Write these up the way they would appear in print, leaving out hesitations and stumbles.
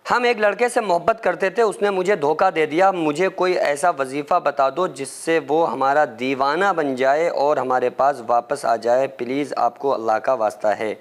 हम एक लड़के से मोहब्बत करते थे, उसने मुझे धोखा दे दिया। मुझे कोई ऐसा वजीफ़ा बता दो जिससे वो हमारा दीवाना बन जाए और हमारे पास वापस आ जाए, प्लीज़, आपको अल्लाह का वास्ता है।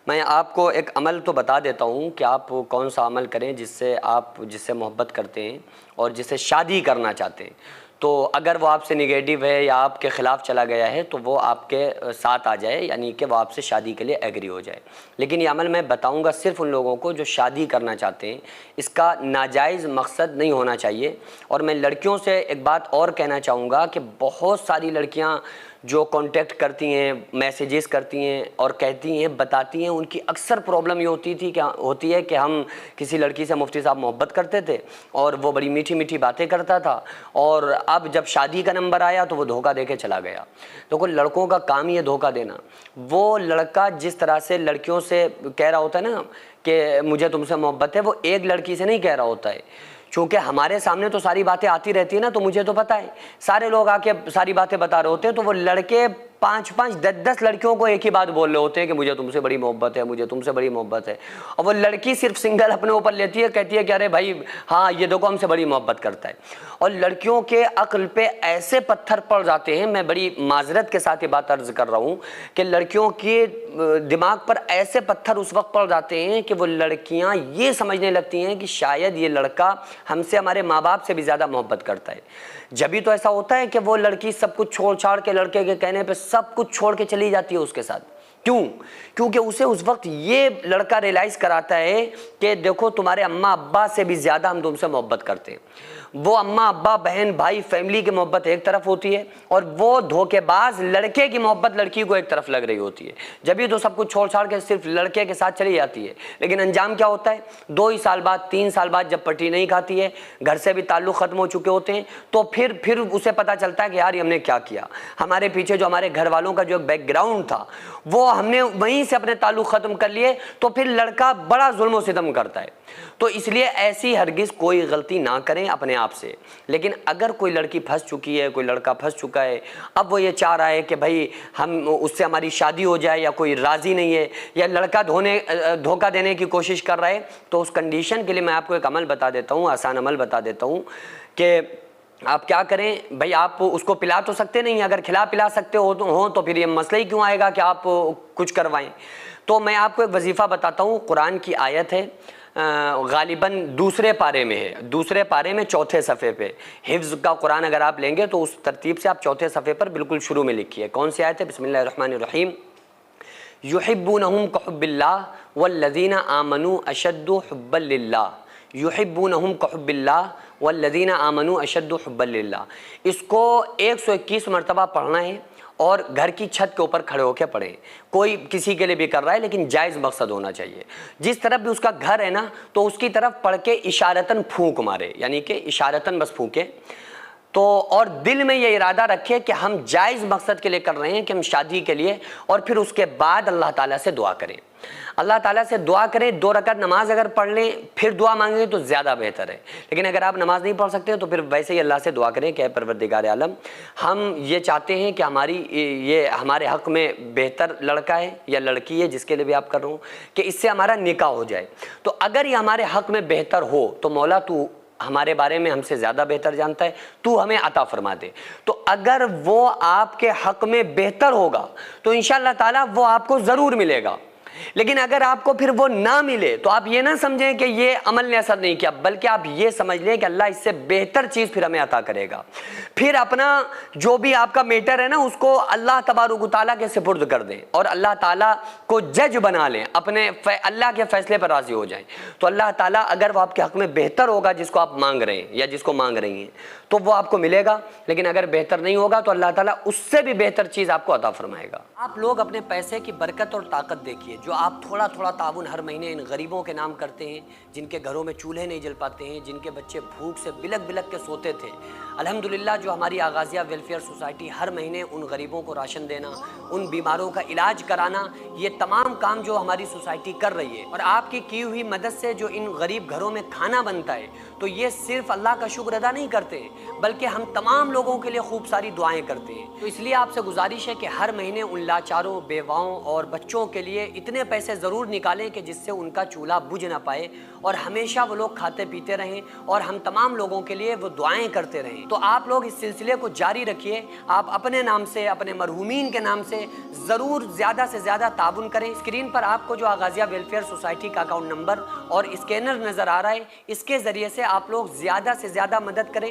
मैं आपको एक अमल तो बता देता हूँ कि आप कौन सा अमल करें जिससे मोहब्बत करते हैं और जिससे शादी करना चाहते हैं। तो अगर वो आपसे निगेटिव है या आपके ख़िलाफ़ चला गया है तो वो आपके साथ आ जाए, यानी कि वो आपसे शादी के लिए एग्री हो जाए। लेकिन ये अमल मैं बताऊंगा सिर्फ़ उन लोगों को जो शादी करना चाहते हैं। इसका नाजायज़ मकसद नहीं होना चाहिए। और मैं लड़कियों से एक बात और कहना चाहूँगा कि बहुत सारी लड़कियाँ जो कांटेक्ट करती हैं, मैसेजेस करती हैं और कहती हैं, बताती हैं, उनकी अक्सर प्रॉब्लम ये होती है कि हम किसी लड़की से मुफ्ती साहब मोहब्बत करते थे और वो बड़ी मीठी मीठी बातें करता था और अब जब शादी का नंबर आया तो वो धोखा दे के चला गया। तो कोई लड़कों का काम ही है धोखा देना। वो लड़का जिस तरह से लड़कियों से कह रहा होता है ना कि मुझे तुमसे मोहब्बत है, वो एक लड़की से नहीं कह रहा होता है। चूँकि हमारे सामने तो सारी बातें आती रहती है ना, तो मुझे तो पता है, सारे लोग आके सारी बातें बता रहे होते हैं, तो वो लड़के 5-5, 10-10 लड़कियों को एक ही बात बोल रहे होते हैं कि मुझे तुमसे बड़ी मोहब्बत है, मुझे तुमसे बड़ी मोहब्बत है। और वो लड़की सिर्फ सिंगल अपने ऊपर लेती है, कहती है कि अरे भाई हाँ ये देखो हमसे बड़ी मोहब्बत करता है। और लड़कियों के अक्ल पे ऐसे पत्थर पड़ जाते हैं, मैं बड़ी माजरत के साथ ये बात अर्ज कर रहा हूँ कि लड़कियों के दिमाग पर ऐसे पत्थर उस वक्त पड़ जाते हैं कि वो लड़कियाँ ये समझने लगती हैं कि शायद ये लड़का हमसे, हमारे माँ बाप से भी ज़्यादा मोहब्बत करता है। जब भी तो ऐसा होता है कि वो लड़की सब कुछ छोड़ छाड़ के, लड़के के कहने पे सब कुछ छोड़ के चली जाती है उसके साथ। क्यों? क्योंकि उसे उस वक्त ये लड़का रियलाइज़ कराता है कि देखो तुम्हारे अम्मा अब्बा से भी ज़्यादा हम तुमसे मोहब्बत करते हैं। वो अम्मा अब्बा बहन भाई फैमिली की मोहब्बत एक तरफ होती है और वो धोखेबाज लड़के की मोहब्बत लड़की को एक तरफ लग रही होती है। जब भी तो सब कुछ छोड़ छाड़ के सिर्फ लड़के के साथ चली जाती है, लेकिन अंजाम क्या होता है? 2 ही साल बाद, 3 साल बाद जब पट्टी नहीं खाती है, घर से भी ताल्लुक़ ख़त्म हो चुके होते हैं, तो फिर उसे पता चलता है कि यार हमने क्या किया। हमारे पीछे जो हमारे घर वालों का जो बैकग्राउंड था वो हमने वहीं से अपने ताल्लुक़ ख़त्म कर लिए, तो फिर लड़का बड़ा जुल्म और सितम करता है। तो इसलिए ऐसी हरगिज़ कोई गलती ना करें अपने आप से। लेकिन अगर कोई लड़की फंस चुकी है, कोई लड़का फंस चुका है, अब वो ये चाह रहा है कि भाई हम उससे हमारी शादी हो जाए, या कोई राज़ी नहीं है, या लड़का धोखा देने की कोशिश कर रहा है, तो उस कंडीशन के लिए मैं आपको एक अमल बता देता हूँ, आसान अमल बता देता हूँ कि आप क्या करें। भाई आप उसको पिला तो सकते नहीं, अगर खिला पिला सकते हो तो फिर ये मसला ही क्यों आएगा कि आप कुछ करवाएं। तो मैं आपको एक वजीफ़ा बताता हूँ। कुरान की आयत है, गालिबन दूसरे पारे में है, दूसरे पारे में चौथे सफ़े पे। हिफ्ज़ का कुरान अगर आप लेंगे तो उस तरतीब से आप चौथे सफ़े पर बिल्कुल शुरू में लिखिए। कौन सी आयत है? बिस्मिल्लाहिर्रहमानिर्रहीम। युहिब्बूनहुम कहुब्बिल्लाह वल्लज़ीना आमनू अशद्दु हुब्बन लिल्लाह। युहिब्बूनहुम कहुब्बिल्लाह वल्लज़ीना आमनू अशद्दु हुब्बन लिल्लाह। इसको 121 मरतबा पढ़ना है और घर की छत के ऊपर खड़े होकर पढ़ें। कोई किसी के लिए भी कर रहा है, लेकिन जायज़ मकसद होना चाहिए। जिस तरफ भी उसका घर है ना, तो उसकी तरफ पढ़ के इशारतन फूंक मारे, यानी कि इशारतन बस फूंके तो, और दिल में ये इरादा रखे कि हम जायज़ मकसद के लिए कर रहे हैं, कि हम शादी के लिए, और फिर उसके बाद अल्लाह ताला से दुआ करें। अल्लाह ताला से दुआ करें, 2 रकात नमाज अगर पढ़ लें फिर दुआ मांगें तो ज़्यादा बेहतर है। लेकिन अगर आप नमाज नहीं पढ़ सकते तो फिर वैसे ही अल्लाह से दुआ करें कि परवरदिगार आलम, हम ये चाहते हैं कि ये हमारे हक़ में बेहतर लड़का है या लड़की है, जिसके लिए भी आप कर रहे हो, कि इससे हमारा निकाह हो जाए। तो अगर ये हमारे हक़ में बेहतर हो तो मौला तू हमारे बारे में हमसे ज़्यादा बेहतर जानता है, तू हमें अता फरमा दे। तो अगर वो आपके हक़ में बेहतर होगा तो इंशाअल्लाह ताला वो आपको ज़रूर मिलेगा। लेकिन अगर आपको फिर वो ना मिले तो आप ये ना समझें कि ये अमल ने असर नहीं किया, बल्कि आप ये समझ लें कि अल्लाह इससे बेहतर चीज़ फिर हमें अता करेगा। फिर अपना जो भी आपका मैटर है ना, उसको अल्लाह तबारक व तआला के सुपुर्द कर दें और अल्लाह ताला को जज बना लें, अपने अल्लाह के फैसले पर राज़ी हो जाएं। तो अल्लाह ताला अगर वो आपके हक़ में बेहतर होगा जिसको आप मांग रहे हैं या जिसको मांग रही हैं, तो वो आपको मिलेगा। लेकिन अगर बेहतर नहीं होगा तो अल्लाह ताला उससे भी बेहतर चीज़ आपको अता फरमाएगा। आप लोग अपने पैसे की बरकत और ताकत देखिए, जो आप थोड़ा थोड़ा ताउन हर महीने इन गरीबों के नाम करते हैं, जिनके घरों में चूल्हे नहीं जल पाते हैं, जिनके बच्चे भूख से बिलक बिलक के सोते थे। अल्हम्दुलिल्लाह जो हमारी आगाज़िया वेलफेयर सोसाइटी हर महीने उन गरीबों को राशन देना, उन बीमारों का इलाज कराना, ये तमाम काम जो हमारी सोसाइटी कर रही है, और आपकी की हुई मदद से जो इन गरीब घरों में खाना बनता है, तो ये सिर्फ अल्लाह का शुक्र अदा नहीं करते, बल्कि हम तमाम लोगों के लिए खूब सारी दुआएं करते हैं। तो इसलिए आपसे गुजारिश है कि हर महीने उन लाचारों, बेवाओं और बच्चों के लिए इतने इतने पैसे ज़रूर निकालें कि जिससे उनका चूल्हा बुझ ना पाए और हमेशा वो लोग खाते पीते रहें और हम तमाम लोगों के लिए वो दुआएं करते रहें। तो आप लोग इस सिलसिले को जारी रखिए। आप अपने नाम से, अपने मरहूमीन के नाम से ज़रूर ज़्यादा से ज़्यादा ताबुन करें। स्क्रीन पर आपको जो आगाज़िया वेलफेयर सोसाइटी का अकाउंट नंबर और स्कैनर नज़र आ रहा है, इसके ज़रिए से आप लोग ज़्यादा से ज़्यादा मदद करें।